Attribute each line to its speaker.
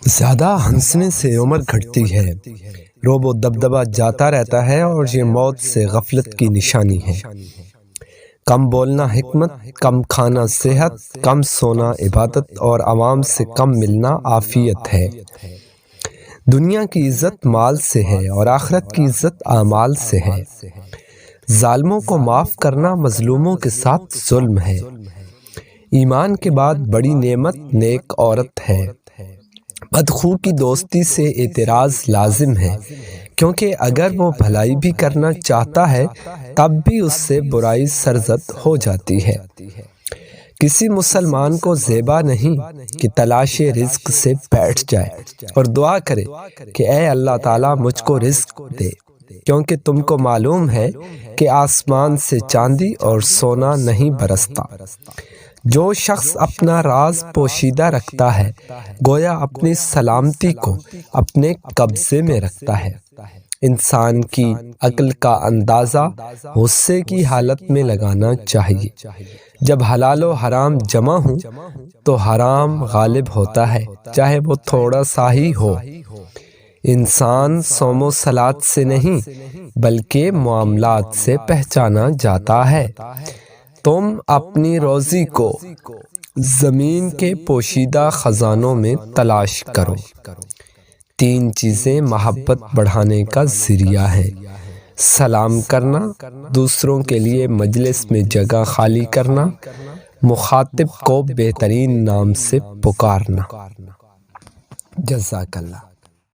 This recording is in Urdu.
Speaker 1: زیادہ ہنسنے سے عمر گھٹتی ہے، روب و دبدبہ جاتا رہتا ہے اور یہ موت سے غفلت کی نشانی ہے۔ کم بولنا حکمت، کم کھانا صحت، کم سونا عبادت اور عوام سے کم ملنا عافیت ہے۔ دنیا کی عزت مال سے ہے اور آخرت کی عزت اعمال سے ہے۔ ظالموں کو معاف کرنا مظلوموں کے ساتھ ظلم ہے۔ ایمان کے بعد بڑی نعمت نیک عورت ہے۔ بدخو کی دوستی سے اعتراض لازم ہے، کیونکہ اگر وہ بھلائی بھی کرنا چاہتا ہے تب بھی اس سے برائی سرزد ہو جاتی ہے۔ کسی مسلمان کو زیبا نہیں کہ تلاش رزق سے بیٹھ جائے اور دعا کرے کہ اے اللہ تعالیٰ مجھ کو رزق دے، کیونکہ تم کو معلوم ہے کہ آسمان سے چاندی اور سونا نہیں برستا۔ جو شخص اپنا راز پوشیدہ رکھتا ہے گویا اپنی سلامتی کو اپنے قبضے میں رکھتا ہے۔ انسان کی عقل کا اندازہ غصے کی حالت میں لگانا چاہیے۔ جب حلال و حرام جمع ہوں تو حرام غالب ہوتا ہے، چاہے وہ تھوڑا سا ہی ہو۔ انسان صوم و صلات سے نہیں بلکہ معاملات سے پہچانا جاتا ہے۔ تم اپنی روزی کو زمین کے پوشیدہ خزانوں میں تلاش کرو۔ 3 چیزیں محبت بڑھانے کا ذریعہ ہیں: سلام کرنا، دوسروں کے لیے مجلس میں جگہ خالی کرنا، مخاطب کو بہترین نام سے پکارنا۔ جزاک اللہ۔